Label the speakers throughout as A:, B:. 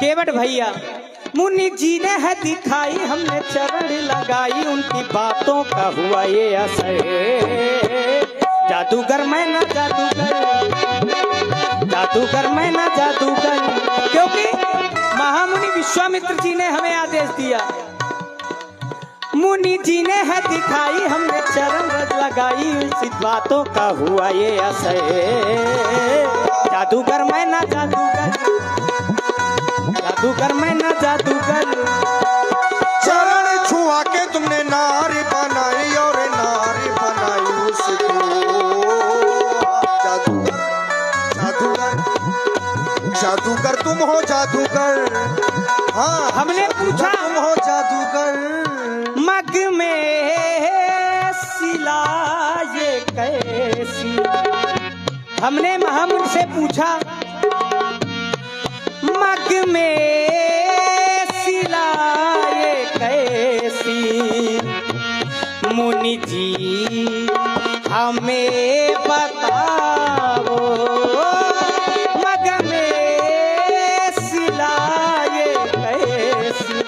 A: केवट भैया मुनि जी ने है दिखाई, हमने चरण लगाई, उनकी बातों का हुआ ये असर। जादूगर मैं ना जादूगर, जादूगर मैं ना जादूगर, क्योंकि महामुनि विश्वामित्र जी ने हमें आदेश दिया। मुनि जी ने है दिखाई, हमने चरण लगाई, उनकी बातों का हुआ ये असर। जादूगर मैं ना जादूगर, जादूगर मैं ना जादूगर।
B: चरण छुआ के तुमने नारी बनाई और नारी बनाई उसको। जादूगर जादूगर जादूगर तुम हो जादूगर। हाँ
A: हमने पूछा
B: तुम हो जादूगर।
A: मग में सिला ये कैसी, हमने महामुनि से पूछा मग में सिलाए कैसी। मुनि जी हमें बताओ, मग में सिलाए कैसी।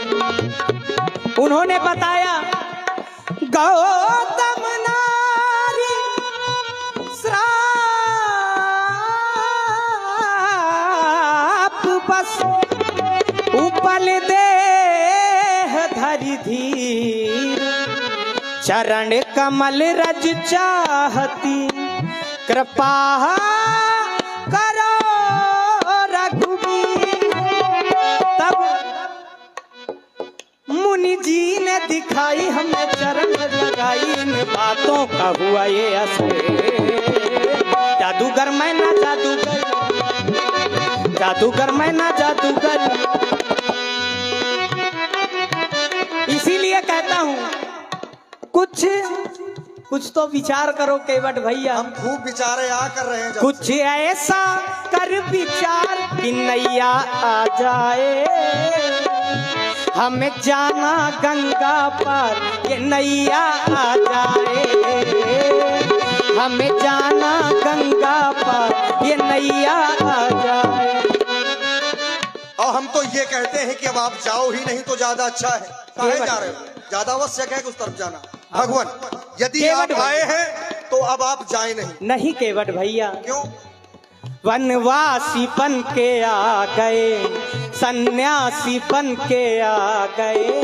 A: उन्होंने बताया गौतम नारी बस उपल देह धरि धीर, चरण कमल रज चाहती, कृपा करो रघुवीर। तब मुनि जी ने दिखाई, हमने चरण लगाई, इन बातों का हुआ ये असर। जादूगर मैं ना जादूगर, जादूगर मैं ना जादूगर। इसीलिए कहता हूँ कुछ तो विचार करो केवट भैया।
B: हम खूब विचार यहाँ कर रहे हैं।
A: कुछ ऐसा कर विचार कि नैया आ जाए, हमें जाना गंगा पार, ये नैया आ जाए। हमें जाना गंगा पार, ये नैया आ जाए।
B: और हम तो ये कहते हैं कि अब आप जाओ ही नहीं तो ज्यादा अच्छा है। काहे जा रहे हो? ज्यादा आवश्यक है कि उस तरफ जाना। भगवान यदि आप आए हैं तो अब आप जाए नहीं।
A: नहीं केवट भैया,
B: क्यों?
A: वनवासी बन के आ गए, सन्यासी बन के आ गए,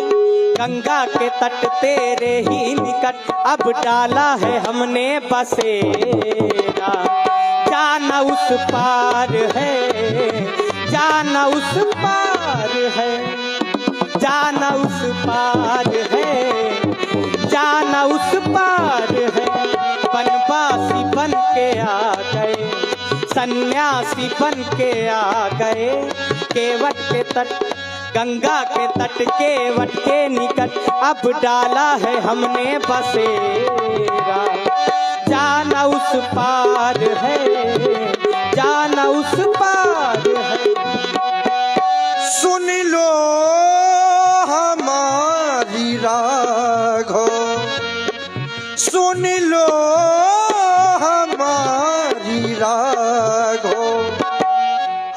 A: गंगा के तट तेरे ही निकट, अब डाला है हमने बसेरा। जाना उस पार है, जाना उस पार है, जाना उस पार है, जाना उस पार है। वनवासी बन के आ गए, सन्यासी बन के आ गए, केवट के तट, गंगा के तट, केवट के निकट, अब डाला है हमने बसेरा। जाना उस पार है, जाना उस पार है।
B: सुन लो हमारी राघो, सुन लो हमारी राघो,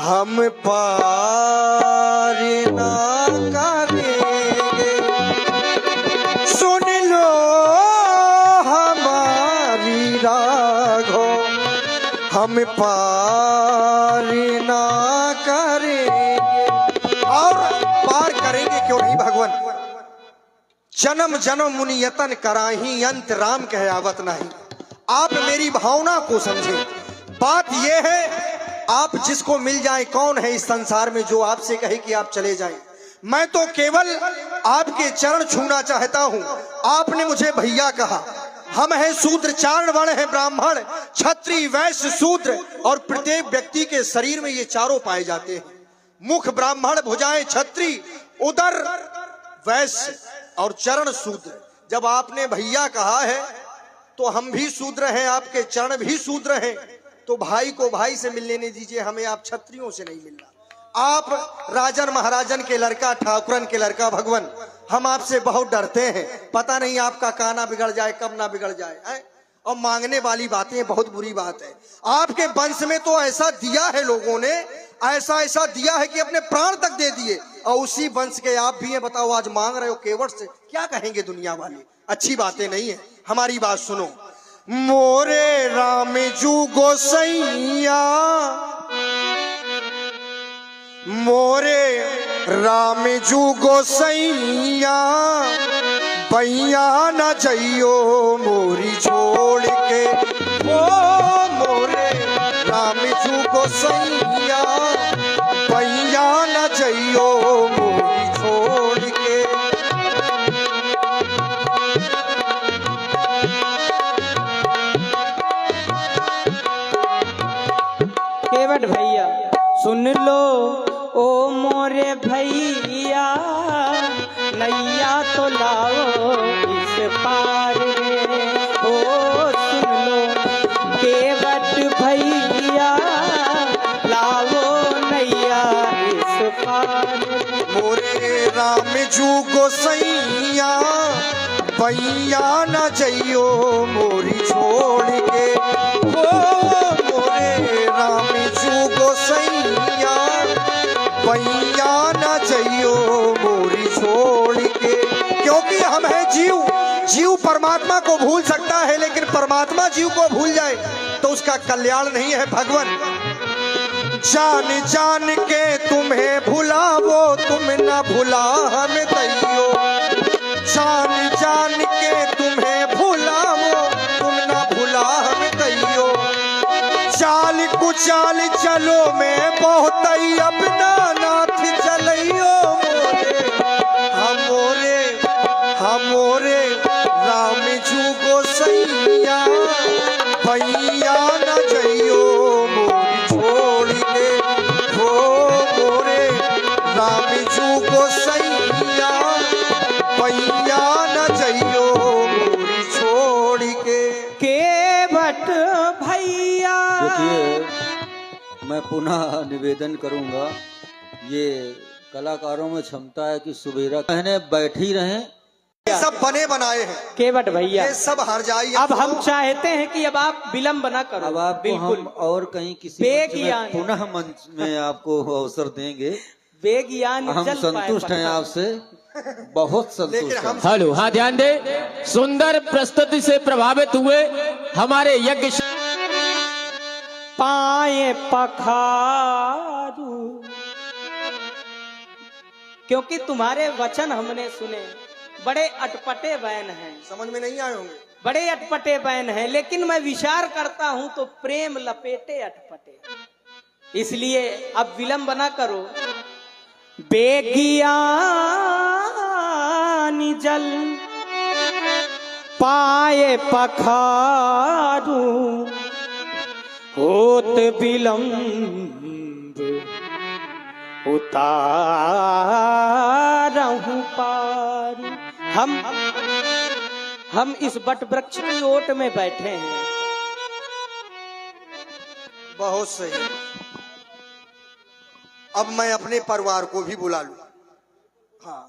B: हम पार ना करेंगे। सुन लो हमारी राघो, हम पार ना करेंगे। और पार करेंगे क्यों नहीं भगवान? जन्म जन्म मुनि यतन कराही, अंत राम कहे आवत नहीं। आप मेरी भावना को समझे। बात यह है, आप जिसको मिल जाए, कौन है इस संसार में जो आपसे कहे कि आप चले जाएं? मैं तो केवल आपके चरण छूना चाहता हूं। आपने मुझे भैया कहा। हम हैं शूद्र, चारण वर्ण है, ब्राह्मण, क्षत्रिय, वैश्य, शूद्र, और प्रत्येक व्यक्ति के शरीर में ये चारों पाए जाते हैं। मुख ब्राह्मण, भुजाएं क्षत्रिय, उदर वैश्य और चरण शूद्र। जब आपने भैया कहा है तो हम भी शूद्र हैं, आपके चरण भी शूद्र हैं, तो भाई को भाई से मिल लेने दीजिए, हमें आप क्षत्रियों से नहीं मिलना। आप राजन महाराजन के लड़का, ठाकुरन के लड़का, भगवान हम आपसे बहुत डरते हैं। पता नहीं आपका काना बिगड़ जाए, कब ना बिगड़ जाए। और मांगने वाली बातें बहुत बुरी बात है। आपके वंश में तो ऐसा दिया है लोगों ने, ऐसा ऐसा दिया है कि अपने प्राण तक दे दिए, और उसी वंश के आप भी हैं। बताओ आज मांग रहे हो केवट से, क्या कहेंगे दुनिया वाले? अच्छी बातें नहीं है। हमारी बात सुनो। मोरे राम जू गोसैया, मोरे राम जू गोसैया, पैया न जइयो मोरी छोड़ के। ओ मोरे राम जू गोसैया, पैया न जइयो मोरी छोड़ के।
A: केवट भैया सुन लो ओ मोरे भैया, नैया तो लाओ इस पार रे। ओ सुन लो केवट भैया, लाओ नैया इस पार।
B: मोरे राम जू गोसैया, पैया न जइयो मोरी छोड़ के। ओ मोरे राम जू गोसैया, पैया न जइयो मोरी छोड़ के। क्योंकि हम है जीव, जीव परमात्मा को भूल सकता है, लेकिन परमात्मा जीव को भूल जाए तो उसका कल्याण नहीं है भगवान। जान जान के तुम्हें भुलावो, तुम न भुला हमें दैयो। जान जान के तुम्हें भुलावो, तुम न भुला हमें दैयो। चाल कुचाल चलो मैं बहुत अपना नाथ चलइयो। मोरे हमोरे राम जू गोसैया, भैया न जइयो मोरी छोड़ के। हो मोरे राम जू गोसैया, भैया न जइयो मोरी छोड़ के।
A: केवट भैया
C: देखिए, मैं पुनः निवेदन करूंगा, ये कलाकारों में क्षमता है कि सुबेरा कहने बैठी रहें।
B: ये सब बने बनाए हैं
A: केवट भैया,
B: ये सब हर जाइए।
A: अब हम चाहते हैं कि अब आप विलम्ब न करो।
C: अब आपको हम और कहीं किसी मंच में पुनः मंच में आपको अवसर देंगे।
A: बेज्ञान
C: हम संतुष्ट हैं आपसे, बहुत संतुष्ट हैं।
D: हेलो, हाँ ध्यान दे। सुंदर प्रस्तुति से प्रभावित हुए हमारे यज्ञ
A: पाए पखारू, क्योंकि तुम्हारे वचन हमने सुने, बड़े अटपटे बैन हैं।
B: समझ में नहीं आए होंगे।
A: बड़े अटपटे बैन हैं, लेकिन मैं विचार करता हूं तो प्रेम लपेटे अटपटे। इसलिए अब विलंब न करो। बेगियानी जल पाए पखारू, होत विलंब उतारहूं पार। हम इस बट वृक्ष की ओट में बैठे हैं।
B: बहुत सही। अब मैं अपने परिवार को भी बुला लूं। हाँ,